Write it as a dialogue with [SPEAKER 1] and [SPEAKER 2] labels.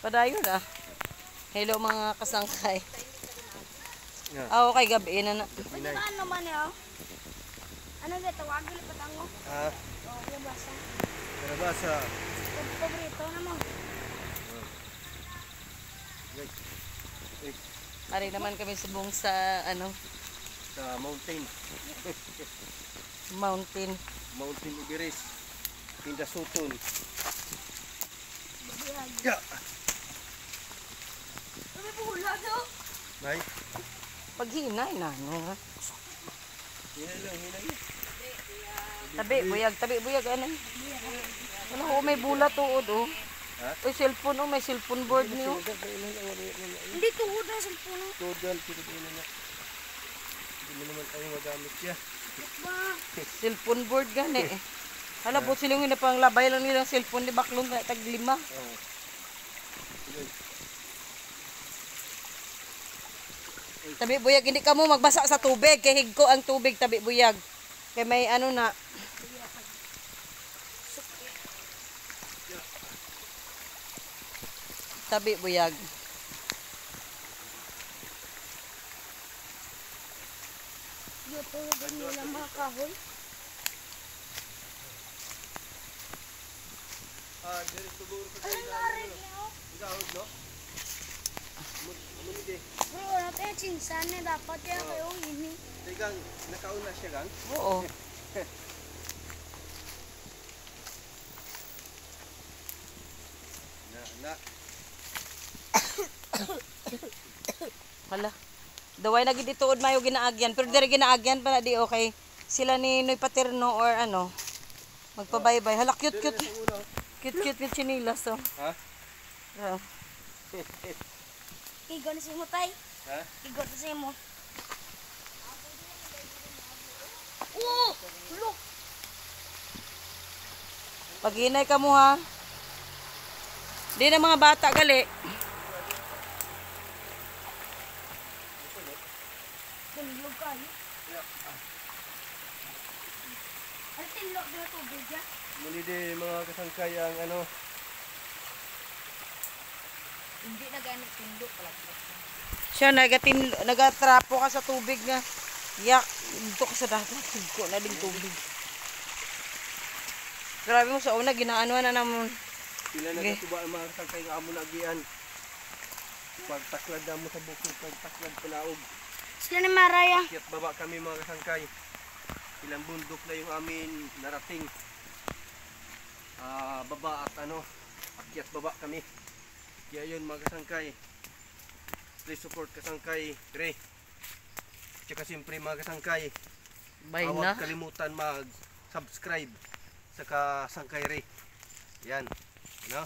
[SPEAKER 1] Padayon ah. Hello mga kasangkay.
[SPEAKER 2] Yeah.
[SPEAKER 1] Okay, gabi na na.
[SPEAKER 3] Ano naman yun? Ano ba? Tawagin lipat ako.
[SPEAKER 2] Ah,
[SPEAKER 3] O, labasa.
[SPEAKER 2] kalabasa.
[SPEAKER 3] Paborito naman.
[SPEAKER 1] Ari naman kami subong sa ano,
[SPEAKER 2] Sa mountain.
[SPEAKER 1] mountain.
[SPEAKER 2] Mountain Everest. Pindasuton.
[SPEAKER 3] Babiyag.
[SPEAKER 2] Yeah.
[SPEAKER 3] Sabi po hula daw.
[SPEAKER 2] Nay.
[SPEAKER 1] Paghinay na. No?
[SPEAKER 2] Hinay lang.
[SPEAKER 1] Tabi buyag ano. Wala ko may bulat tuod oh.
[SPEAKER 2] Ha?
[SPEAKER 1] Oy, cellphone oh, may cellphone board niyo.
[SPEAKER 3] Hindi tuhod na sa puno.
[SPEAKER 2] Todan, pero din na. Hindi mo naman tayo magamit siya.
[SPEAKER 3] Ba?
[SPEAKER 1] Cellphone board gani eh. Hala po sila yung pang labay lang nilang cellphone ni baklong na tag 5.
[SPEAKER 2] Oo.
[SPEAKER 1] Tabi buyag, hindi ka mo magbasa sa tubig. Kay higko ang tubig, tabi buyag. Kay may ano na. Tabi buyag.
[SPEAKER 3] Yung tuhod nila mga kahoy.
[SPEAKER 2] Ah, dito siguro sa
[SPEAKER 3] Ano nga rin niyo?
[SPEAKER 2] gawad, no? Munide.
[SPEAKER 3] Bro, ano tayo chinsan na dapat kaya kayo ini.
[SPEAKER 2] Tegang, nakauna siya gang.
[SPEAKER 1] Oo.
[SPEAKER 2] Na.
[SPEAKER 1] Hala. Daway na gid tuod mayo ginaagyan, pero diri ginaagyan pa na di okay. Sila ni Noy Paterno or ano. Magpabaybay. Hala cute. Cute chinilas oh.
[SPEAKER 2] Ha?
[SPEAKER 1] Oh.
[SPEAKER 3] Igon si mo tay.
[SPEAKER 2] Ha?
[SPEAKER 3] Igon si mo. Oh! Look!
[SPEAKER 1] Paghinay ka mo ha. Di na mga bata gali.
[SPEAKER 3] Tinlog kayo. Ano tinlog na tubig ya?
[SPEAKER 2] Munide mga kasangkay ang ano.
[SPEAKER 3] Hindi na ganit tindog pala.
[SPEAKER 1] Siya nagatrapo ka sa tubig nga. Yak, dito ka sa dagat. Higko na ding tubig. Grabe mo sa una ginaanuan na namon.
[SPEAKER 2] Sila
[SPEAKER 1] Okay.
[SPEAKER 2] nagatuba ang mga kasangkay nga amo nagian. Pagtaklad na mo sa bukid, pagtaklad palaog.
[SPEAKER 3] Sila ni Maraya.
[SPEAKER 2] Akyat baba kami mga kasangkay. Ilang bundok na yung amin narating. Baba at ano, akyat baba kami. Kaya yun mga kasangkay. Please support kasangkay Ray. Tsaka siyempre mga kasangkay.
[SPEAKER 1] Bay na.
[SPEAKER 2] Huwag kalimutan mag-subscribe sa kasangkay Ray. Yan. No?